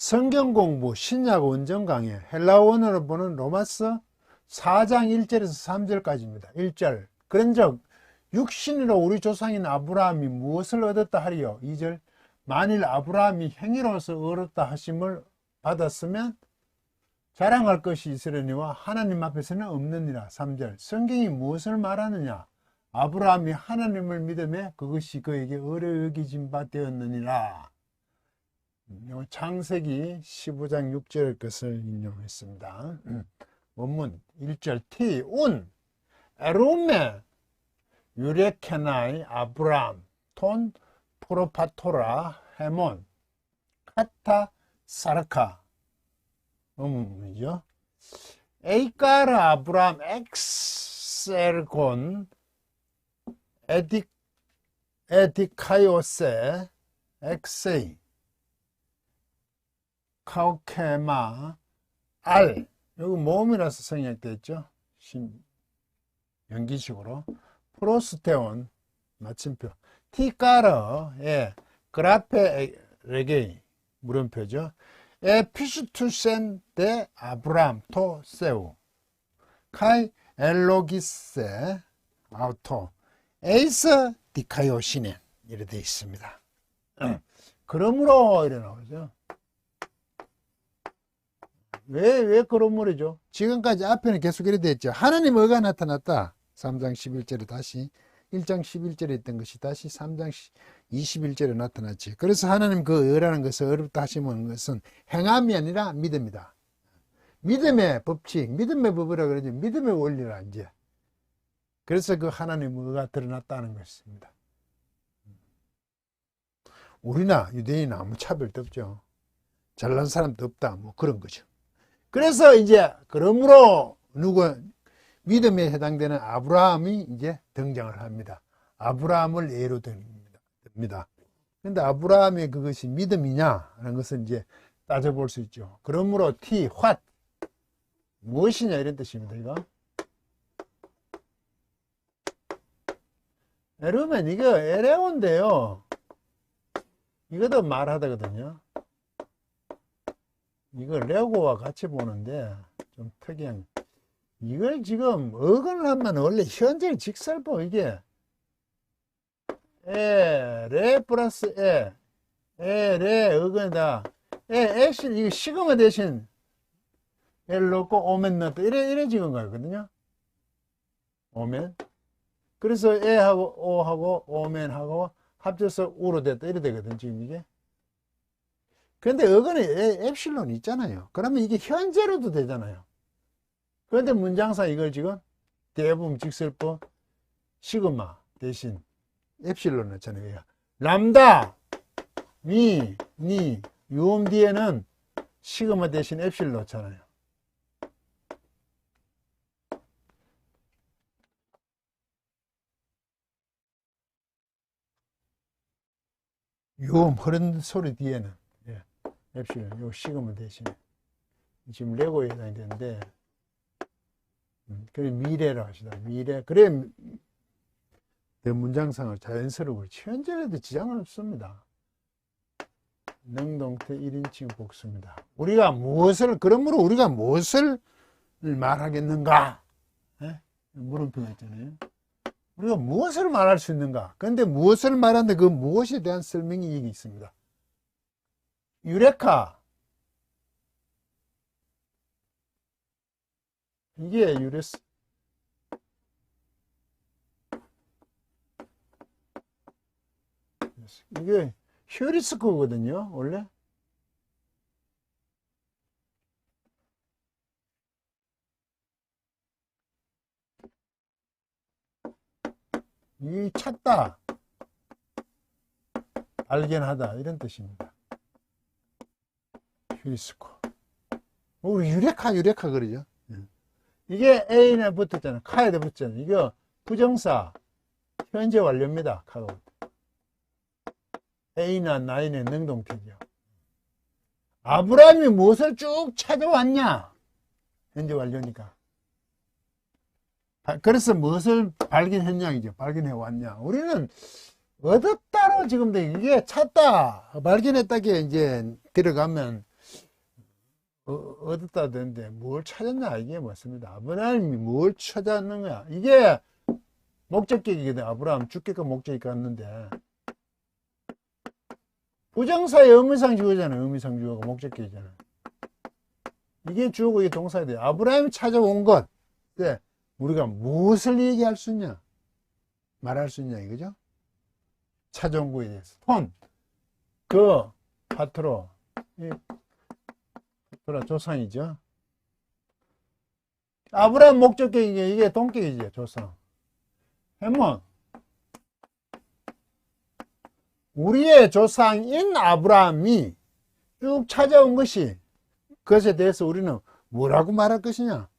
성경 공부, 신약 원정 강의, 헬라어 원어로 보는 로마서 4장 1절에서 3절까지입니다. 1절. 그런즉 육신으로 우리 조상인 아브라함이 무엇을 얻었다 하리요? 2절. 만일 아브라함이 행위로서 얻었다 하심을 받았으면 자랑할 것이 있으려니와 하나님 앞에서는 없느니라. 3절. 성경이 무엇을 말하느냐? 아브라함이 하나님을 믿음에 그것이 그에게 의로 여기진 바 되었느니라. 창세기 15장 6절 것을 인용했습니다. 원문 1절 티, 운, 에루메, 유레케나이, 아브람, 톤, 프로파토라, 헤몬, 카타, 사르카. 원문이죠. 에이카르, 아브람, 엑셀곤, 에디카요세, 엑세이, 카오케마, 알. 여기 모음이라서 성역되어 있죠. 연기식으로. 프로스테온, 마침표. 티까르, 예. 그라페 레게이, 물음표죠. 에피슈투센 데 아브람 토 세우. 카이 엘로기세 아우토. 에이스 디카요시네. 이렇게 되어 있습니다. 그러므로, 이래 나오죠. 왜 그러므로죠? 지금까지 앞에는 계속 이렇게 됐죠. 하나님 의가 나타났다. 3장 11절에 다시 1장 11절에 있던 것이 다시 3장 21절에 나타났지. 그래서 하나님 그 의라는 것을 어렵다 하시는 것은 행함이 아니라 믿음이다. 믿음의 법칙, 믿음의 법이라 그러지 믿음의 원리라 이제. 그래서 그 하나님 의가 드러났다는 것입니다. 우리나 유대인이나 아무 차별도 없죠. 잘난 사람도 없다. 뭐 그런 거죠. 그래서 이제 그러므로 믿음에 해당되는 아브라함이 이제 등장을 합니다. 아브라함을 예로 듭니다. 그런데 아브라함의 그것이 믿음이냐 하는 것은 이제 따져볼 수 있죠. 그러므로 what 무엇이냐 이런 뜻입니다. 이거 여러분 이거 에레온데요. 이것도 말하다거든요. 이걸 레고와 같이 보는데 좀 특이한 이걸 지금 어근을 하면 원래 현재 직설법 이게 레 플러스 레 어근에다 액션 이거 시그마 대신 L 넣고 오멘 넣었다 이래 지은 거거든요. 오멘. 그래서 에하고 오하고 오멘하고 합쳐서 우로 됐다 이래 되거든 지금 이게. 그런데 어근에 엡실론 있잖아요. 그러면 이게 현재로도 되잖아요. 그런데 문장상 이걸 지금 대부분 직설법 시그마 대신 엡실론 넣잖아요. 람다, 미, 니, 유음 뒤에는 시그마 대신 엡실론 넣잖아요. 유음 흐른 소리 뒤에는 엡실론, 요 시그마 대신에. 지금 레고에 해당이 되는데, 그래, 미래라고 하시다. 미래. 그래, 문장상을 자연스러워. 현재에도 지장은 없습니다. 능동태 1인칭 복수입니다. 그러므로 우리가 무엇을 말하겠는가? 물음표가 있잖아요. 우리가 무엇을 말할 수 있는가? 그런데 무엇을 말하는데 그 무엇에 대한 설명이 여기 있습니다. 유레카. 이게 유레스. 이게 휴리스코거든요, 원래. 이 찾다, 발견하다 이런 뜻입니다. 휴리스코. 우리 유레카 그러죠. 이게 A에 붙었잖아요. 카에도 붙었잖아요. 이거 부정사 현재 완료입니다. 카가 A나 나인의 능동태죠. 아브라함이 무엇을 쭉 찾아왔냐? 현재 완료니까. 그래서 무엇을 발견했냐이죠. 발견해 왔냐. 우리는 얻었다로 지금 이게 찾다, 발견했다게 이제 들어가면 얻었다 되는데 뭘 찾았냐 이게 맞습니다. 아브라함이 뭘 찾았는 거야. 이게 목적격이거든. 아브라함 주격과 목적이 같는데 부정사의 의미상 주어잖아요. 의미상 주어가 목적격이잖아요. 이게 주어고 이게 동사야 돼. 아브라함이 찾아온 것. 네. 우리가 무엇을 얘기할 수 있냐? 말할 수 있냐 이거죠? 찾아온 거에 대해서. 톤, 파트로, 조상이죠. 아브라함 목적격이 이게 동격이죠. 조상. 해몬. 우리의 조상인 아브라함이 쭉 찾아온 것이 그것에 대해서 우리는 뭐라고 말할 것이냐?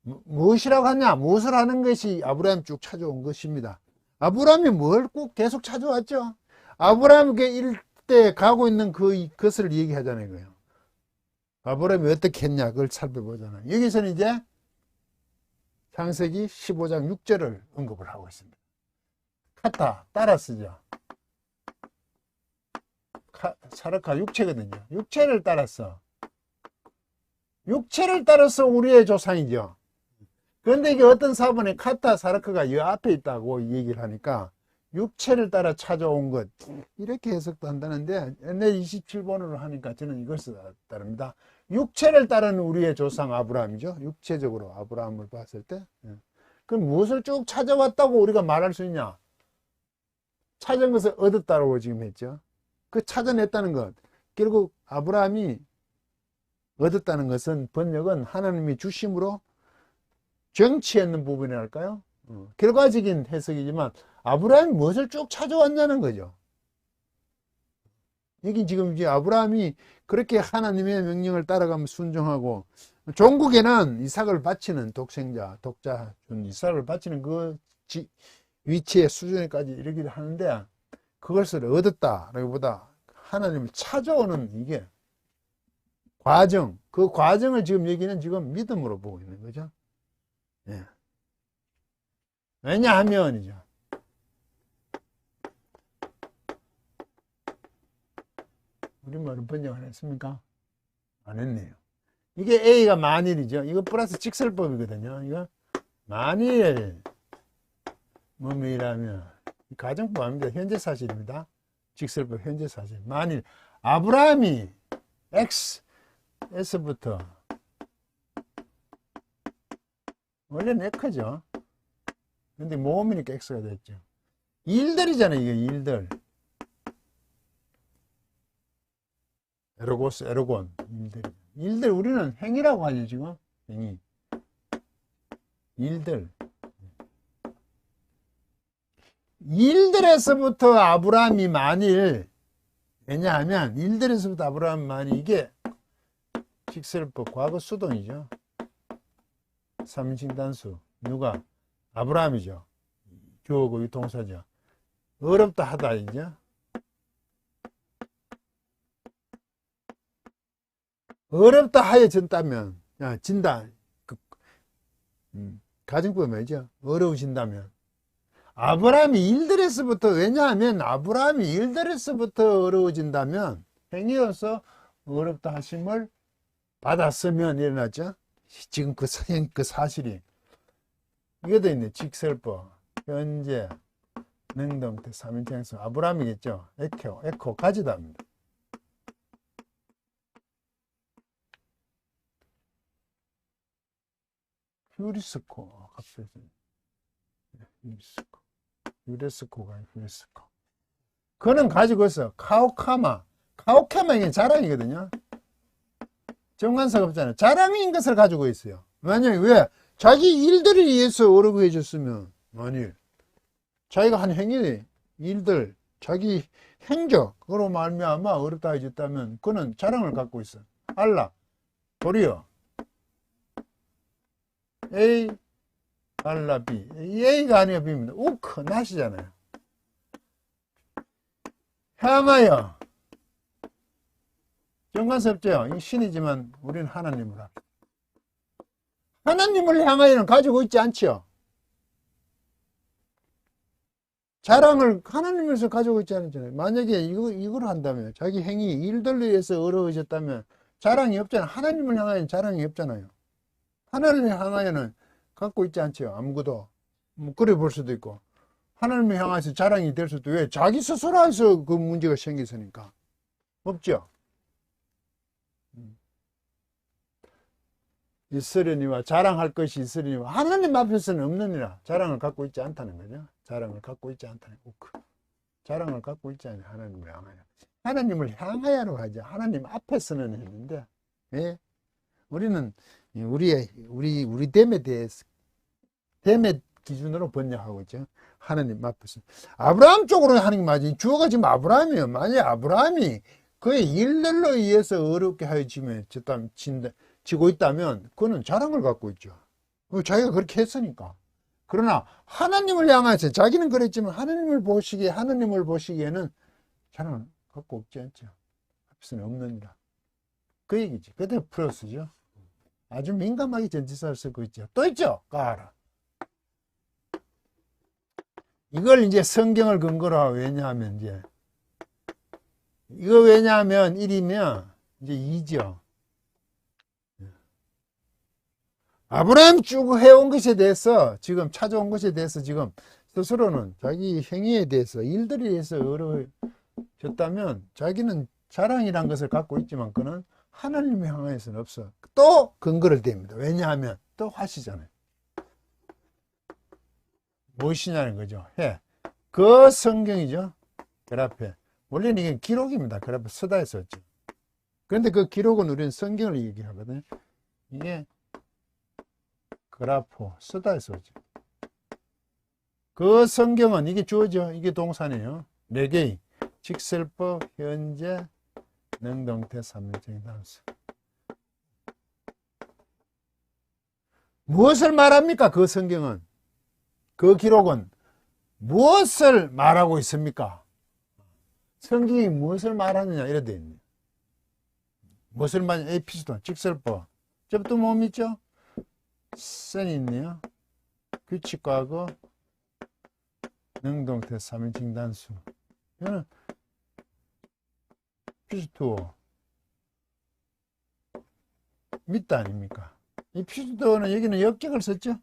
무엇이라고 하냐? 무엇을 하는 것이 아브라함이 쭉 찾아온 것입니다. 아브라함이 뭘 꼭 계속 찾아왔죠? 아브라함에게 일대 가고 있는 그것을 얘기하잖아요. 그거요. 아브라함이 어떻게 했냐? 그걸 살펴보잖아요. 여기서는 이제 창세기 15장 6절을 언급을 하고 있습니다. 카타, 따라 쓰죠. 사르카 육체거든요. 육체를 따라서 우리의 조상이죠. 그런데 이게 어떤 사본에 카타 사르카가 이 앞에 있다고 얘기를 하니까 육체를 따라 찾아온 것 이렇게 해석도 한다는데 옛날 27번으로 하니까 저는 이것을 따릅니다. 육체를 따르는 우리의 조상 아브라함이죠. 육체적으로 아브라함을 봤을 때 그럼 무엇을 쭉 찾아왔다고 우리가 말할 수 있냐? 찾은 것을 얻었다고 지금 했죠. 그 찾아냈다는 것 결국 아브라함이 얻었다는 것은 번역은 하나님이 주심으로 정치했는 부분이랄까요? 결과적인 해석이지만 아브라함이 무엇을 쭉 찾아왔냐는 거죠. 여기 지금 이제 아브라함이 그렇게 하나님의 명령을 따라가면 순종하고 종국에는 이삭을 바치는 독자 준 이삭을 바치는 그 위치의 수준에까지 이르기를 하는데 그것을 얻었다라기보다 하나님을 찾아오는 이게 과정, 그 과정을 지금 여기는 지금 믿음으로 보고 있는 거죠. 예. 왜냐하면이죠. 우리말은 번역 안 했습니까? 안 했네요. 이게 A가 만일이죠. 이거 플러스 직설법이거든요. 이거 만일 뭐뭐이라면 가정법 아닙니다. 현재 사실입니다. 직설법 현재 사실. 만일 아브라함이 X에서부터 원래는 X죠. 근데 모음이니까 X가 됐죠. 일들이잖아요. 이게 일들. 에로고스, 에로곤. 일들 우리는 행위라고 하죠. 지금 행위. 일들에서부터 아브라함이 만일 왜냐하면 일들에서부터 아브라함이 만일 이게 직설법 과거 수동이죠. 3인칭 단수 누가? 아브라함이죠. 주어고 동사죠. 어렵다 하다 이제 어렵다 하여진다면 진다 가정법이 말이죠. 어려우신다면 아브라함이 일들에서부터 왜냐하면 아브라함이 일들에서부터 어려워진다면 행위로서 어렵다 하심을 받았으면 일어났죠. 지금 그 사실이 이것도 있네. 직설법 현재 능동태 3인칭에서 아브라함이겠죠. 에코 가지다 합니다. 휴리스코 갑자기 유레스코가 휴리스코 그는 가지고 있어. 카오카마 이게 자랑이거든요. 정관사가 없잖아요. 자랑인 것을 가지고 있어요. 만약에 왜? 자기 일들에 의해서 어려고 해줬으면 만일 자기가 한 행위 일들 자기 행적으로 말미암아 어렵다 해줬다면 그는 자랑을 갖고 있어. 알라 도리어 A 알라 B A가 아니라 B입니다. 우크 낫이잖아요. 향하여 정관사 없죠. 이 신이지만 우리는 하나님을 합니다. 하나님을 향하여는 가지고 있지 않죠. 자랑을 하나님에서 가지고 있지 않잖아요. 만약에 이걸 한다면 자기 행위 일들로 해서 어려워졌다면 자랑이 없잖아요. 하나님을 향하여는 자랑이 없잖아요. 하나님을 향하여는 갖고 있지 않죠. 아무것도. 뭐 그래 볼 수도 있고. 하나님을 향해서 자랑이 될 수도. 왜? 자기 스스로에서 그 문제가 생겼으니까. 없죠. 있으려니와 자랑할 것이 있으려니와 하나님 앞에서는 없느니라. 자랑을 갖고 있지 않다는 거죠. 자랑을 갖고 있지 않다는 거. 자랑을 갖고 있지 않아요. 하나님을 향하여. 하나님을 향하여로 하죠. 하나님 앞에서는 했는데, 예? 우리는 우리 됨에 대해서 됨의 기준으로 번역하고 있죠. 하나님 앞에서. 아브라함 쪽으로는 하는 게 맞지. 주어가 지금 아브라함이에요. 만약에 아브라함이 그의 일들로 의해서 어렵게 하여 지고 있다면 그거는 자랑을 갖고 있죠. 자기가 그렇게 했으니까. 그러나 하나님을 향해서 자기는 그랬지만 하나님을 보시기에는 자랑을 갖고 없지 않죠. 앞에서는 없느니라. 그 얘기지. 그때 플러스죠. 아주 민감하게 전치사를 쓰고 있죠. 또 있죠. 까라. 이걸 이제 성경을 근거로 하고 왜냐하면 이거 왜냐하면 1이면 이제 2죠. 아브라함 쭉 해온 것에 대해서 지금 찾아온 것에 대해서 지금 스스로는 자기 행위에 대해서 일들에 대해서 어려워졌다면 자기는 자랑이란 것을 갖고 있지만 그는 하나님을 향해서는 없어. 또 근거를 댑니다. 왜냐하면 또 화시잖아요. 무엇이냐는 거죠. 그 성경이죠. 그 앞에. 원래는 이게 기록입니다. 그 앞에 서다에 썼죠. 그런데 그 기록은 우리는 성경을 얘기하거든요. 이게 그라포, 서다에 썼죠. 그 성경은 이게 주어죠. 이게 동사네요. 4개의 직설법, 현재, 능동태, 삼형적인 단수. 무엇을 말합니까? 그 성경은. 그 기록은 무엇을 말하고 있습니까? 성경이 무엇을 말하느냐 이래 되어 있네요. 무엇을 말하냐? 에피소드, 직설법. 저부터 뭐 믿죠? 선이 있네요. 규칙과거, 능동태, 삼형적인 단수. 이거는 피스투어 믿다 아닙니까? 이 피스투어는 여기는 역격을 썼죠?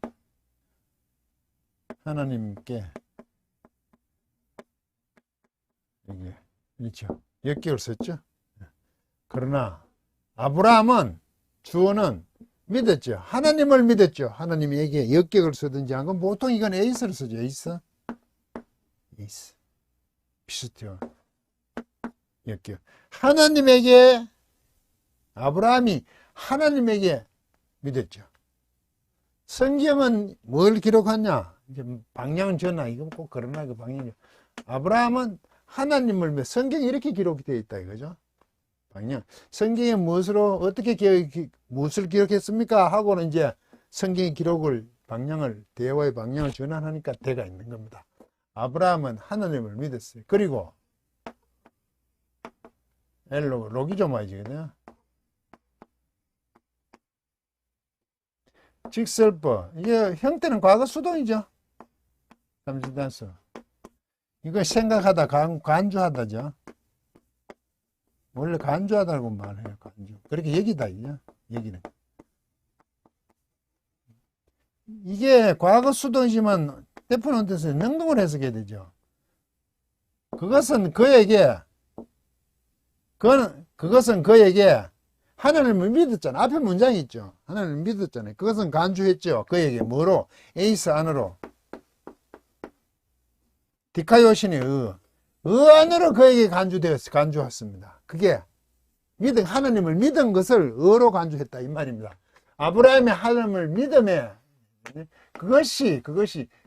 하나님께 여기 그렇죠. 역격을 썼죠. 그러나 아브라함은 주어는 믿었죠. 하나님을 믿었죠. 하나님에게 역격을 쓰든지 한 건 보통 이건 에이스를 쓰죠. 에이스 피스투어 역격. 하나님에게 아브라함이 하나님에게 믿었죠. 성경은 뭘 기록하냐? 이제 방향 전화 이거 꼭 그러나 그 방향이 아브라함은 하나님을 믿. 성경이 이렇게 기록이 되어 있다 이거죠. 방향. 성경에 무엇으로 어떻게 무엇을 기록했습니까? 하고는 이제 성경의 기록을 방향을 대화의 방향을 전환하니까 대가 있는 겁니다. 아브라함은 하나님을 믿었어요. 그리고 록이 좀 와야지 그죠? 직설법. 이게 형태는 과거 수동이죠. 삼진단수. 이거 생각하다 간주하다죠. 원래 간주하다고 말해요. 간주. 그렇게 얘기다 이죠. 얘기는. 이게 과거 수동이지만 데프논트에서 능동을 해석해야 되죠. 그것은 그에게 하나님을 믿었잖아. 앞에 문장이 있죠. 하나님을 믿었잖아요. 그것은 간주했죠. 그에게 뭐로? 에이스 안으로. 디카요신의 안으로 그에게 간주했습니다. 그게 하나님을 믿은 것을 어로 간주했다 이 말입니다. 아브라함의 하나님을 믿음에 그것이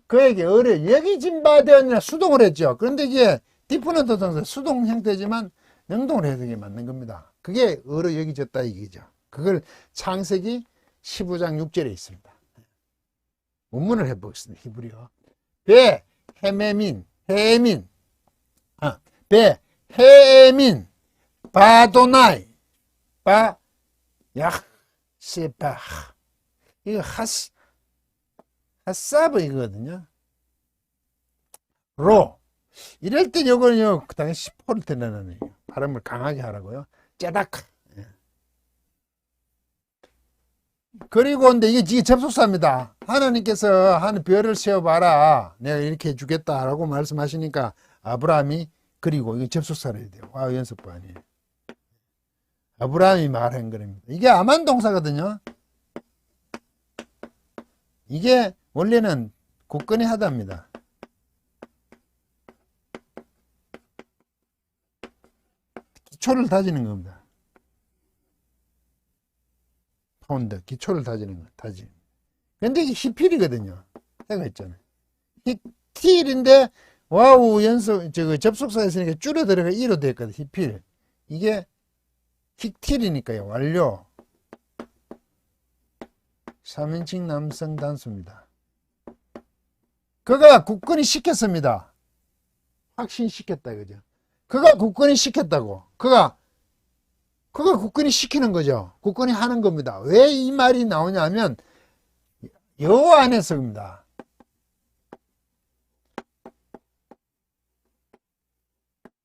그에게 어려 여기진 바 되었느냐 수동을 했죠. 그런데 이게 디프넌트 동사 수동 형태지만 능동을 해석이 맞는 겁니다. 그게 어로 여기졌다 이기죠. 그걸 창세기 15장 6절에 있습니다. 원문을 해보겠습니다. 히브리어. 헤민 바도나이 야세바 이거 하사브 이거거든요. 이럴 때 요거는요 당연히 시포를 드러내는 발음을 강하게 하라고요. 짜다카 그리고 근데 이게 접속사입니다. 하나님께서 하는 별을 세워봐라. 내가 이렇게 해주겠다라고 말씀하시니까 아브라함이 그리고 이게 접속사를 해야 돼요. 와, 연습부 아니에요. 아브라함이 말한 겁니다. 이게 암한 동사거든요. 이게 원래는 굳건히 하다입니다. 기초를 다지는 겁니다. 파운드, 기초를 다지는 거, 다지. 근데 이게 히필이거든요. 해가 있잖아요. 히틸인데, 와우, 접속사 했으니까 줄여들어가 이로 됐거든, 히필. 이게 히틸이니까요, 완료. 3인칭 남성 단수입니다. 그가 굳건히 시켰습니다. 확신시켰다, 그죠? 그가 굳건히 시켰다고. 그가 굳건히 시키는 거죠. 굳건히 하는 겁니다. 왜 이 말이 나오냐면 여호와 안에서입니다.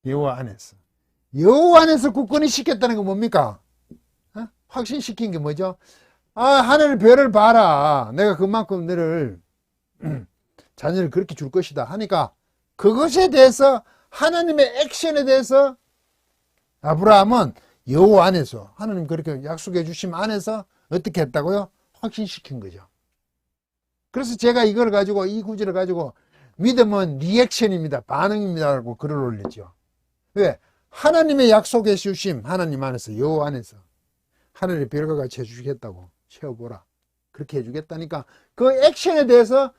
여호와 안에서. 여호와 안에서 굳건히 시켰다는 건 뭡니까? 확신시킨 게 뭐죠? 하늘의 별을 봐라. 내가 그만큼 너를 자녀를 그렇게 줄 것이다 하니까 그것에 대해서 하나님의 액션에 대해서 아브라함은 여호와 안에서 하나님 그렇게 약속해 주심 안에서 어떻게 했다고요? 확신시킨 거죠. 그래서 제가 이걸 가지고 이 구절을 가지고 믿음은 리액션입니다. 반응입니다라고 글을 올렸죠. 왜? 하나님의 약속해 주심 하나님 안에서 여호와 안에서 하늘의 별과 같이 해주겠다고 채워보라. 그렇게 해주겠다니까 그 액션에 대해서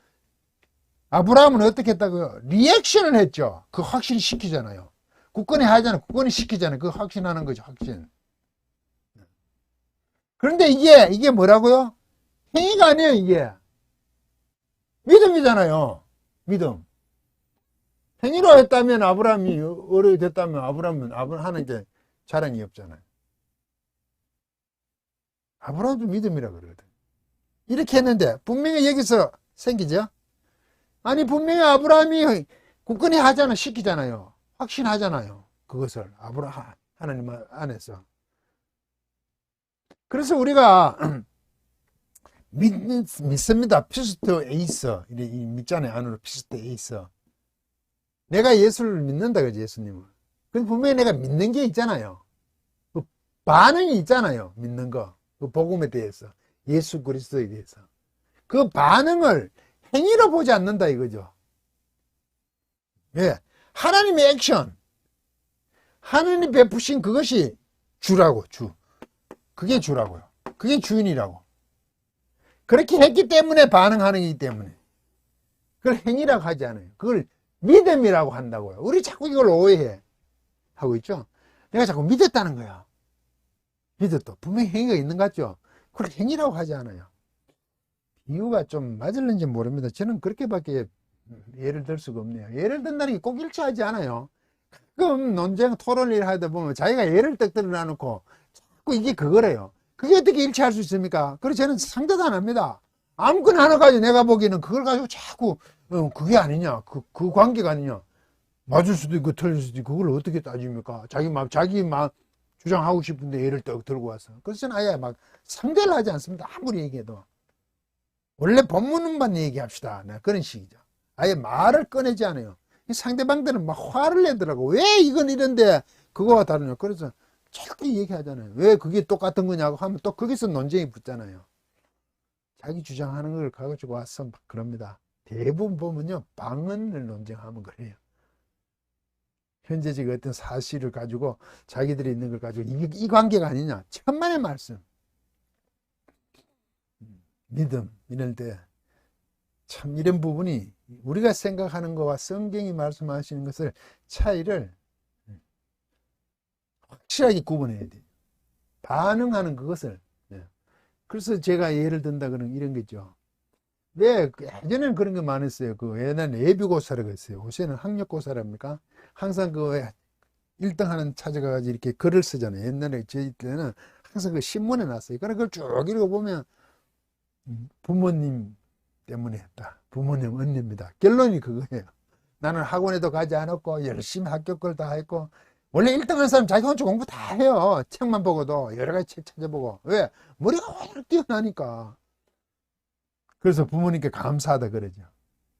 아브라함은 어떻게 했다고요? 리액션을 했죠. 그 확신시키잖아요. 굳건히 하잖아요. 굳건히 시키잖아요. 그 확신하는 거죠. 확신. 그런데 이게 뭐라고요? 행위가 아니에요. 이게 믿음이잖아요. 믿음. 행위로 했다면 아브라함이 어려이 됐다면 아브라함은 하나님께 자랑이 없잖아요. 아브라함도 믿음이라 그러거든. 이렇게 했는데 분명히 여기서 생기죠. 아니 분명히 아브라함이 굳건히 하잖아. 시키잖아요. 확신하잖아요. 그것을 하나님 안에서. 그래서 우리가 믿습니다. 피스토 에이서 믿잖아요. 안으로 피스토 에이서. 내가 예수를 믿는다 그지 예수님을. 근데 분명히 내가 믿는 게 있잖아요. 그 반응이 있잖아요. 믿는 거. 그 복음에 대해서 예수 그리스도에 대해서 그 반응을 행위로 보지 않는다 이거죠. 예, 하나님의 액션, 하나님 베푸신 그것이 주라고 그게 주라고요. 그게 주인이라고. 그렇게 했기 때문에 반응하는 거기 때문에 그걸 행위라고 하지 않아요. 그걸 믿음이라고 한다고요. 우리 자꾸 이걸 오해해 하고 있죠. 내가 자꾸 믿었다는 거야. 믿었다. 분명히 행위가 있는 것 같죠. 그걸 행위라고 하지 않아요. 이유가 좀 맞을는지 모릅니다. 저는 그렇게밖에 예를 들 수가 없네요. 예를 든다는 게 꼭 일치하지 않아요. 가끔 논쟁 토론을 하다 보면 자기가 예를 딱 들어놔놓고 자꾸 이게 그거래요. 그게 어떻게 일치할 수 있습니까? 그래서 저는 상대도 안 합니다. 아무거나 하나 가지고 내가 보기에는 그걸 가지고 자꾸 그게 아니냐 그 관계가 아니냐 맞을 수도 있고 틀릴 수도 있고 그걸 어떻게 따집니까? 자기 막 주장하고 싶은데 예를 딱 들고 와서. 그래서 저는 아예 막 상대를 하지 않습니다. 아무리 얘기해도. 원래 본문만 얘기합시다. 그런 식이죠. 아예 말을 꺼내지 않아요. 상대방들은 막 화를 내더라고. 왜 이건 이런데 그거와 다르냐. 그래서 절대 얘기하잖아요. 왜 그게 똑같은 거냐고 하면 또 거기서 논쟁이 붙잖아요. 자기 주장하는 걸 가지고 와서 막 그럽니다. 대부분 보면요. 방언을 논쟁하면 그래요. 현재적 어떤 사실을 가지고 자기들이 있는 걸 가지고 이 관계가 아니냐. 천만의 말씀. 믿음 이럴 때 참 이런 부분이 우리가 생각하는 것과 성경이 말씀하시는 것을 차이를 확실하게 구분해야 돼요. 반응하는 그것을. 그래서 제가 예를 든다 그런 이런 거죠. 왜 예전에는 그런 게 많았어요. 그 옛날에 예비고사라고 했어요. 요새는 학력고사랍니까? 항상 그 1등 하는 찾아가가지고 이렇게 글을 쓰잖아요. 옛날에 저희 때는 항상 그 신문에 났어요. 그걸 쭉 읽어보면 부모님 때문에 했다. 부모님 은혜입니다. 결론이 그거예요. 나는 학원에도 가지 않았고 열심히 학교 걸 다 했고 원래 1등 하는 사람 자기가 혼자 공부 다 해요. 책만 보고도 여러 가지 책 찾아보고. 왜? 머리가 워낙 뛰어나니까. 그래서 부모님께 감사하다 그러죠.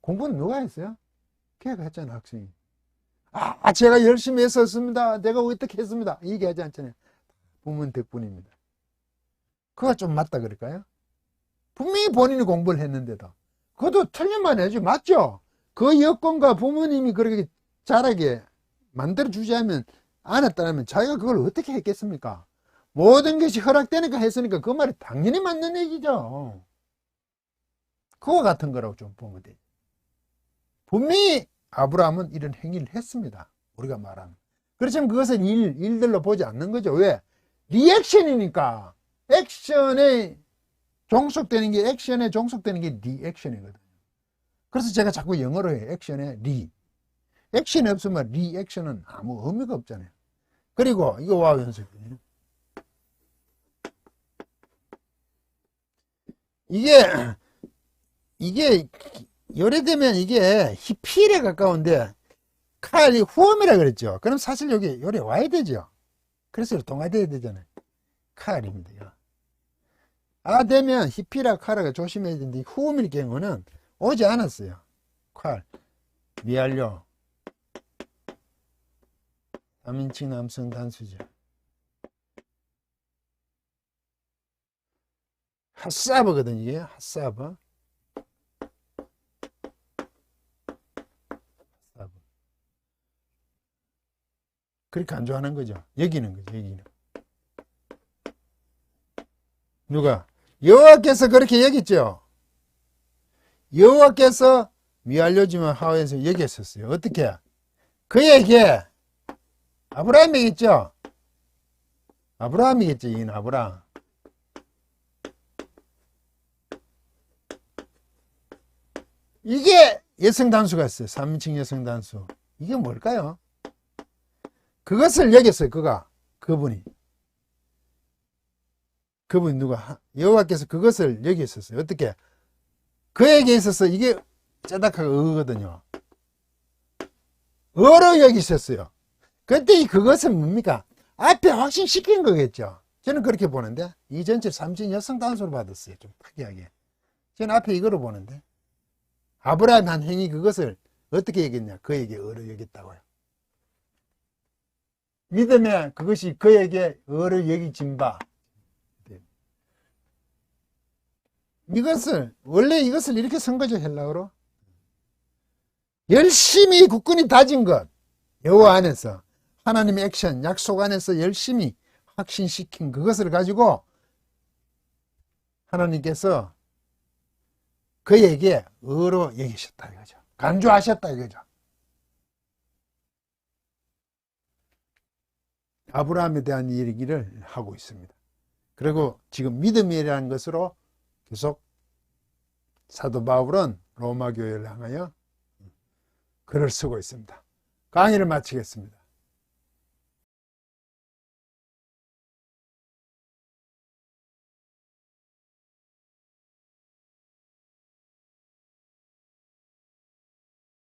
공부는 누가 했어요? 걔가 했잖아, 학생이. 제가 열심히 했었습니다. 내가 어떻게 했습니다. 얘기하지 않잖아요. 부모님 덕분입니다. 그거 좀 맞다 그럴까요? 분명히 본인이 공부를 했는데도. 그것도 틀린만 해야지. 맞죠? 그 여건과 부모님이 그렇게 잘하게 만들어주지 않으면, 안 했다면 자기가 그걸 어떻게 했겠습니까? 모든 것이 허락되니까 했으니까 그 말이 당연히 맞는 얘기죠. 그와 같은 거라고 좀 보면 돼요. 분명히 아브라함은 이런 행위를 했습니다. 우리가 말하는. 그렇지만 그것은 일들로 보지 않는 거죠. 왜? 리액션이니까. 액션에 종속되는 게, 액션에 종속되는 게 리액션이거든요. 그래서 제가 자꾸 영어로 해요. 액션에 리. 액션이 없으면 리액션은 아무 의미가 없잖아요. 그리고 이거 와우 연습이에요. 이게 요래되면 이게 히필에 가까운데 칼이 후엄이라 그랬죠. 그럼 사실 여기 요래 와야 되죠. 그래서 동화돼야 되잖아요. 칼입니다. 되면 히피라 카라가 조심해야 되는데 후엄일 경우는 오지 않았어요. 칼, 미알료, 3인칭 남성 단수죠. 핫사버거든 이게. 핫사버. 그렇게 안 좋아하는 거죠. 여기는 거죠. 여기는. 누가? 여호와께서 그렇게 여겼죠. 여호와께서 미알려지만 하와에서 여겼었어요. 어떻게? 그에게 아브라함이겠죠. 아브라함이겠죠. 이는 아브라함. 이게 여성 단수가 있어요. 3인칭 여성 단수. 이게 뭘까요? 그것을 여겼어요. 그분이 누가? 여호와께서 그것을 여겼었어요. 어떻게? 그에게 있어서 이게 짜닥하고 어거든요. 어로 여기셨어요. 근데 이 그것은 뭡니까? 앞에 확신시킨 거겠죠. 저는 그렇게 보는데 이 전체 3진 여성 단수로 받았어요. 좀 특이하게. 저는 앞에 이거로 보는데 아브라함 한 행위 그것을 어떻게 여겼냐? 그에게 어로 여겼다고요. 믿음에 그것이 그에게 어로 여기진 바. 원래 이것을 이렇게 쓴 거죠, 헬라어로. 열심히 굳건히 다진 것. 여호와 안에서. 하나님의 액션, 약속 안에서 열심히 확신시킨 그것을 가지고 하나님께서 그에게 어로 여기셨다 이거죠. 간주하셨다 이거죠. 아브라함에 대한 얘기를 하고 있습니다. 그리고 지금 믿음이라는 것으로 계속 사도 바울은 로마 교회를 향하여 글을 쓰고 있습니다. 강의를 마치겠습니다.